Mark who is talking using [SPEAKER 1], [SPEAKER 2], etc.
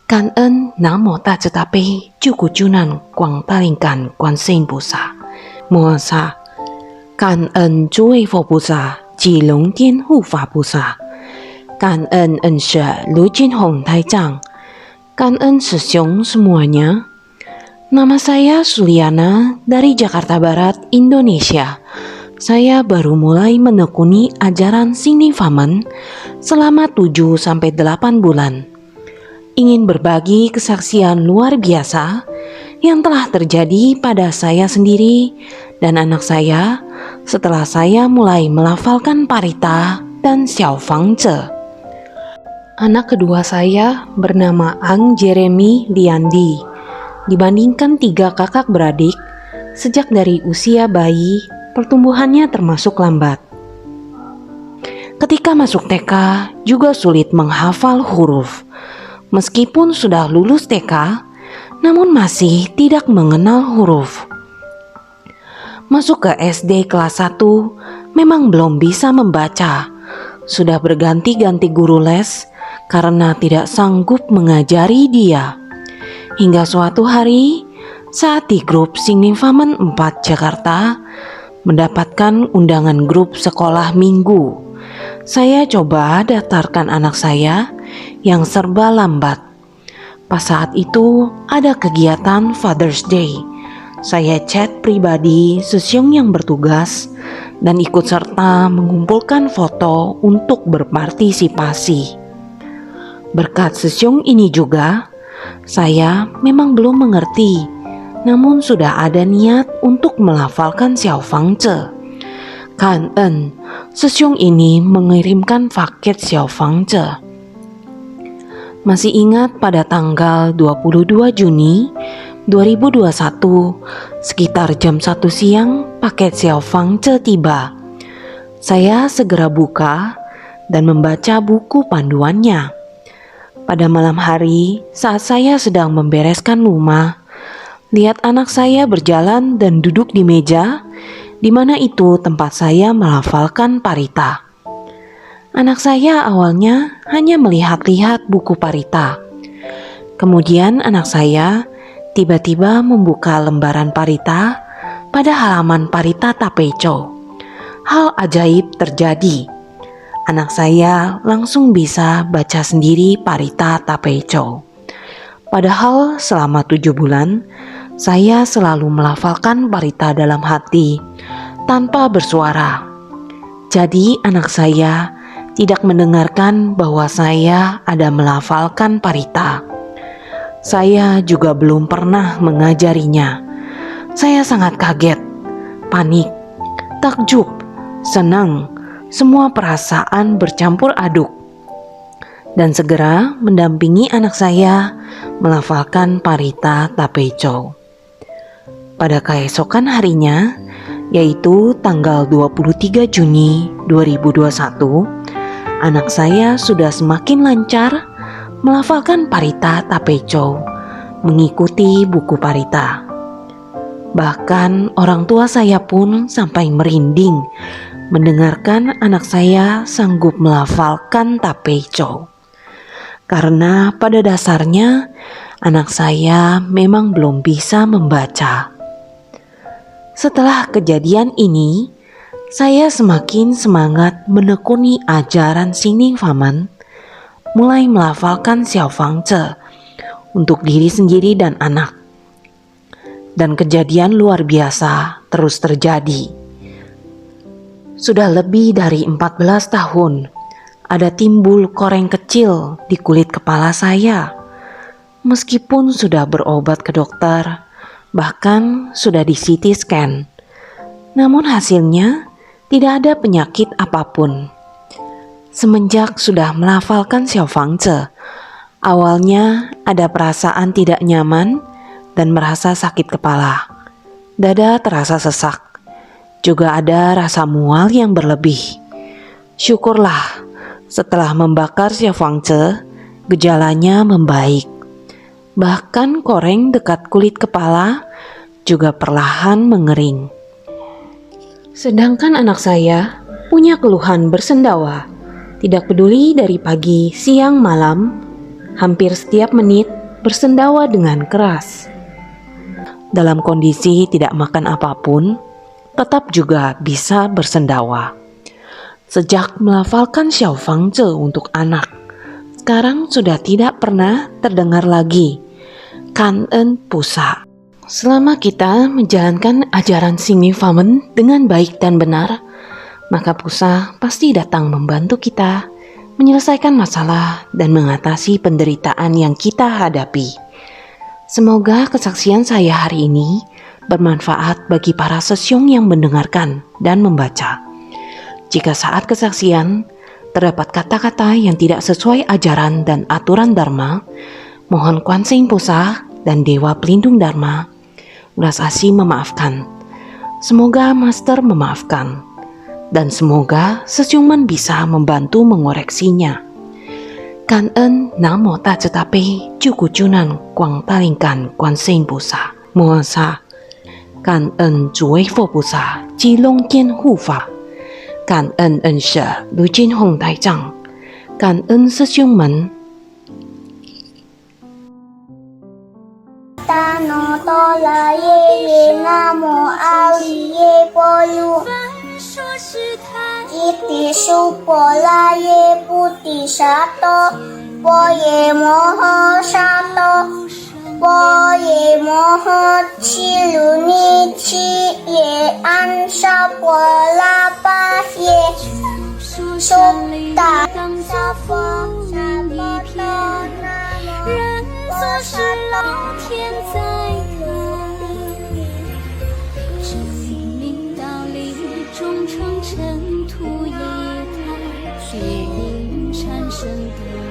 [SPEAKER 1] 感恩南无大慈大悲救苦救难广大灵感观世音菩萨，摩诃萨。感恩诸位佛菩萨及龙天护法菩萨，感恩恩师卢金宏台长，感恩师兄semuanya. Nama saya Suliana dari Jakarta Barat, Indonesia. Saya baru mulai menekuni ajaran Signifaman selama 7-8 bulan. Ingin berbagi kesaksian luar biasa yang telah terjadi pada saya sendiri dan anak saya setelah saya mulai melafalkan Parita dan Xiao Fang Zhe. Anak kedua saya bernama Ang Jeremy Liandi. Dibandingkan 3 kakak beradik, sejak dari usia bayi, pertumbuhannya termasuk lambat. Ketika masuk TK, juga sulit menghafal huruf. Meskipun sudah lulus TK, namun masih tidak mengenal huruf. Masuk ke SD kelas 1, memang belum bisa membaca. Sudah berganti-ganti guru les karena tidak sanggup mengajari dia. Hingga suatu hari, saat di grup Signifaman 4 Jakarta, mendapatkan undangan grup sekolah minggu. Saya coba daftarkan anak saya yang serba lambat. Pas saat itu ada kegiatan Father's Day. Saya chat pribadi Sesyong yang bertugas dan ikut serta mengumpulkan foto untuk berpartisipasi. Berkat Sesyong ini juga, saya memang belum mengerti, namun sudah ada niat untuk melafalkan Xiao Fang Zhe. Kangen, Sesyong ini mengirimkan paket Xiao Fang Zhe. Masih ingat pada tanggal 22 Juni 2021, sekitar jam 1 siang, paket Xiao Fang Zhe tiba. Saya segera buka dan membaca buku panduannya. Pada malam hari, saat saya sedang membereskan rumah, lihat anak saya berjalan dan duduk di meja, di mana itu tempat saya melafalkan Parita. Anak saya awalnya hanya melihat-lihat buku Parita. Kemudian anak saya tiba-tiba membuka lembaran Parita pada halaman Parita Tapecho. Hal ajaib terjadi. Anak saya langsung bisa baca sendiri Parita Tapecho. Padahal selama 7 bulan, saya selalu melafalkan Parita dalam hati tanpa bersuara. Jadi anak saya tidak mendengarkan bahwa saya ada melafalkan Parita. Saya juga belum pernah mengajarinya. Saya sangat kaget, panik, takjub, senang, semua perasaan bercampur aduk. Dan segera mendampingi anak saya melafalkan Parita Tapecho. Pada keesokan harinya, yaitu tanggal 23 Juni 2021, anak saya sudah semakin lancar melafalkan Parita Tapecho, mengikuti buku Parita. Bahkan orang tua saya pun sampai merinding mendengarkan anak saya sanggup melafalkan Tapecho. Karena pada dasarnya anak saya memang belum bisa membaca. Setelah kejadian ini, saya semakin semangat menekuni ajaran Signifaman, mulai melafalkan Xiao Fang Zhe untuk diri sendiri dan anak. Dan kejadian luar biasa terus terjadi. Sudah lebih dari 14 tahun, ada timbul koreng kecil di kulit kepala saya. Meskipun sudah berobat ke dokter, bahkan sudah di CT scan, namun hasilnya tidak ada penyakit apapun. Semenjak sudah melafalkan Xiao Fang Zhe, awalnya ada perasaan tidak nyaman dan merasa sakit kepala. Dada terasa sesak. Juga ada rasa mual yang berlebih. Syukurlah, setelah membakar Xiao Fang Zhe, gejalanya membaik. Bahkan koreng dekat kulit kepala juga perlahan mengering. Sedangkan anak saya punya keluhan bersendawa, Tidak peduli dari pagi, siang, malam, hampir setiap menit bersendawa dengan keras. Dalam kondisi tidak makan apapun, tetap juga bisa bersendawa. Sejak melafalkan Xiao Fang Zhe untuk anak, sekarang sudah tidak pernah terdengar lagi Kan En Pusa. Selama kita menjalankan ajaran Xingyi Famen dengan baik dan benar, maka Pusa pasti datang membantu kita menyelesaikan masalah dan mengatasi penderitaan yang kita hadapi. Semoga kesaksian saya hari ini bermanfaat bagi para sesyong yang mendengarkan dan membaca. Jika saat kesaksian terdapat kata-kata yang tidak sesuai ajaran dan aturan Dharma, mohon Kuan Yin Pusa dan Dewa Pelindung Dharma belas asih memaafkan. Semoga Master memaafkan, dan semoga sesyuman bisa membantu mengoreksinya. Kan En Namo Tacetape Jukujunan Kuang Talingkan Kuan Yin Pusa Muasa. Kan En Zuwei Fo Pusa Jilong Jian Hu Fa. Kan En En She Lu Jin Hong Tai Zhang. Kan En 师兄们。
[SPEAKER 2] 大诺多拉耶耶那摩阿里耶波卢，伊底苏波拉耶布底沙多，波耶摩诃沙多，波耶摩诃七卢尼七耶安沙波拉巴耶，苏达沙波沙波多那摩。做事老天在看，生命道理终成尘土一滩，血影缠身的